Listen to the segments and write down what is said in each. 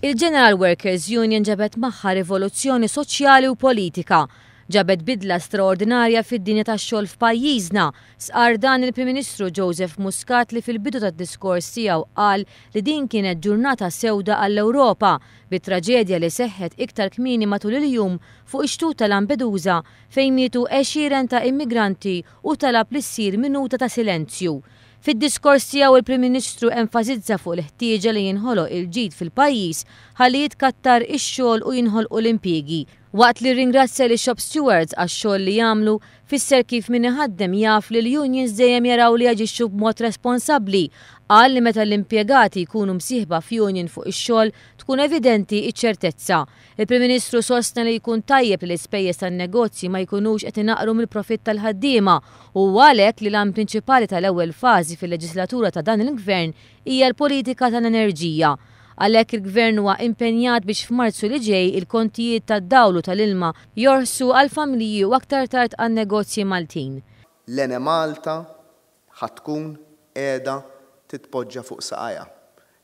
Il-General Workers Union ġabet magħha rivoluzzjoni soċjali u politika. Ġabet bidla straordinarja fid-dinja tax-xogħol f'pajjiżna. Sqar dan il-Prim Ministru Joseph Muscat li fil-bidu tad-diskors tiegħu qal li din kienet ġurnata sewda għall-Ewropa bit-traġedja li seħħet iktar kmieni matul il-jum fuq ix-xtut ta' Lampedusa fejn mietu għexieren ta' immigranti u talab li ssir minuta ta' silenzju. Fid-diskors tiegħu il-Prim Ministru enfasizza fuq l-ħtieġa li jinħoloq il-ġid fil-pajjiż ħalli jitkattar ix-xogħol u jinħolqu l-impjiegi. Waqt li ringrazzja li shop stewards għax-xogħol li jagħmlu, fisser kif min iħaddem jaf li l-unions dejjem jaraw li jaġixxu b'mod responsabbli. Qal li meta l-impjegati jkunu msieħba f'union fuq ix-xogħol tkun evidenti ċ-ċertezza. Il-Prim Ministru sostna li jkun tajjeb li l-ispejjeż tan-negozji ma jkunux qed inaqru mill-profitt tal-ħaddiema u għalhekk li l-għan prinċipali tal-ewwel fażi fil-leġislatura ta' dan il-Gvern hija l-politika tal-enerġija. Għalhekk il-Gvern huwa impenjat biex f'Marzu li ġej il-kontijiet tad-dawlu tal-ilma jorsu għall-familji u aktar tard għan-negozji Maltin. L-Ene Malta ħatkun qiegħda titpoġġa fuq saqajja.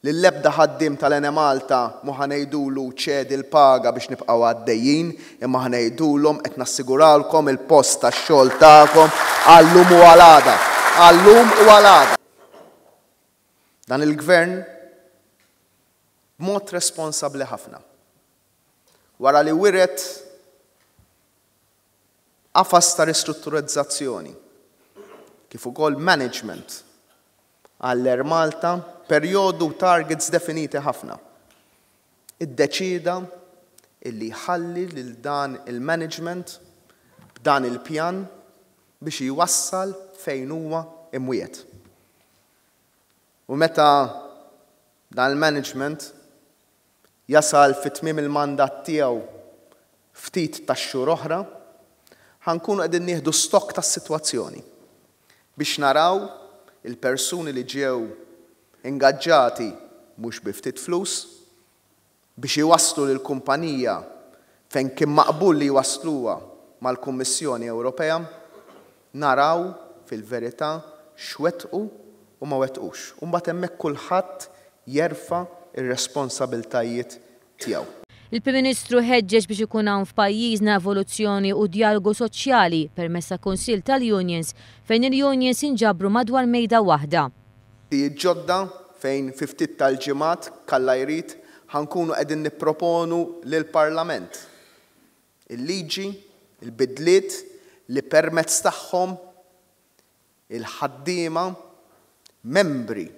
Lill-ebda ħaddiem tal-Ene Malta mu ħanejdulu ċedi l-paga biex nibqgħu għaddejjin, imma ħanejdulhom qed nassiguralkom il-post tax-xogħol tagħkom għallum u għal-għada. Għallum u għal-għada. Dan il-Gvern b'mod responsabbli ħafna. Wara li wiret qafas ta' ristrutturizzazzjoni kif ukoll management għall-Air Malta perjodu targets definiti ħafna. Iddeċida illi jħalli lil dan il-management b'dan il-pjan biex jwassal fejn huwa imwiet. U meta dan il-management jasal fit-tmiem il-mandat tiegħu ftit tax-xhur oħra, ħankunu qegħdin nieħdu stokk tas-sitwazzjoni biex naraw il-persuni li ġew ingaġġati mhux bi ftit flus biex iwasslu lill-kumpanija fejn kien maqbul li jwassluha mal-Kummissjoni Ewropea, naraw fil-verità x'wettqu u ma wettqux. U mbagħad hemmhekk kulħadd jerfa' ir-responsabiltajiet tiegħu. Il-Prim Ministru ħeġġeġ biex ikun hawn f'pajjiżna evoluzzjoni u dijalogu soċjali permezz Kunsill tal-Unions fejn il-Unions inġabru madwar mejda waħda. Ġodda fejn fi ftit tal-ġimgħat kalla jrid ħankunu qegħdin nipproponu lill-Parlament il-liġi, il-bidliet li permezz tagħhom il-ħaddiema membri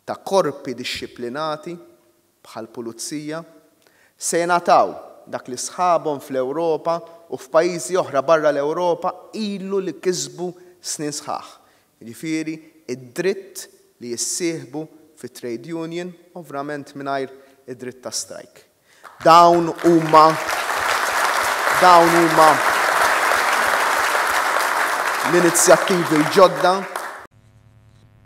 ta' korpi dixxiplinati bħal pulizija se jingħataw dak li sħabhom fl-Ewropa u f'pajjiżi oħra barra l-Ewropa ilu li kisbu snin sħaħ. Jiġifieri id-dritt li jissieħbu fit-trade union, ovvjament mingħajr id-dritt ta' strike. Dawn huma l-inizjattivi l-ġodda.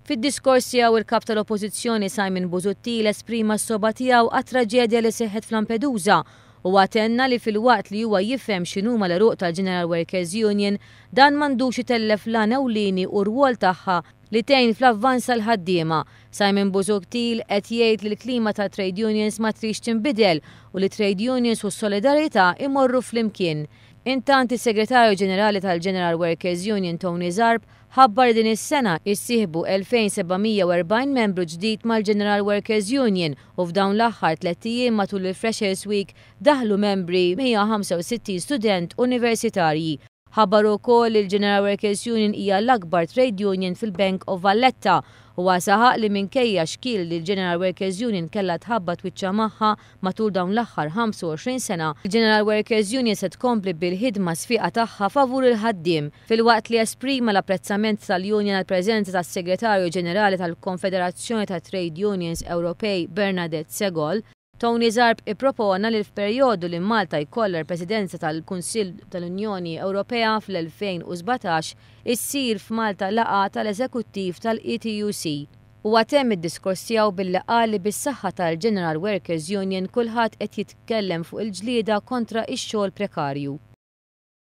Fid-diskors tiegħu il-kap tal-Oppożizzjoni Simon Busuttil esprima s-soba tiegħu għat-traġedja li seħħet f'Lampedusa u għatenna li fil-waqt li huwa jifhem x'inhuma l-għeruq tal-General Workers Union dan m'għandux itellef l-għan ewlieni u rwol tagħha li tgħin fl-avvanz tal-ħaddiema. Simon Busuttil qed jgħid li l-klima ta' trade unions ma trix tinbidel u li trade unions u s-solidarità imorru flimkien. Intant is-Segretarju Ġenerali tal-General Workers Union Tony Zarb ħabbar din is-sena jissieħbu 2740 membru ġdid mal-General Workers Union u f'dawn l-aħħar 3 ijiem matul il-Freshers Week daħlu membri 165 student universitarji. Ħabbar ukoll il-General Workers Union hija l-akbar trade union fil-Bank of Valletta u saħaq li minkejja xkil li l-General Workers Union kellha tħabba twiċċa magħha matul dawn l-aħħar 25 sena, il-General Workers Union se tkompli bil-ħidma sfiqa tagħha favur il-ħaddiem filwaqt li esprima l-apprezzament tal-Union għall preżenza tas-Segretarju Ġenerali tal-Konfederazzjoni ta' Trade Unions Ewropej Bernadette Segol. Tony Zarb ippropona li f'perjodu li Malta jkollha l-Presidenza tal-Kunsill tal-Unjoni Ewropea fl-2017 issir f'Malta laqgħa tal-Eżekuttiv tal-ETUC. U għatem id-diskors tiegħu billi qal li bis-saħħa tal-General Workers Union kulħadd qed jitkellem fuq il-ġlieda kontra x-xogħol prekarju.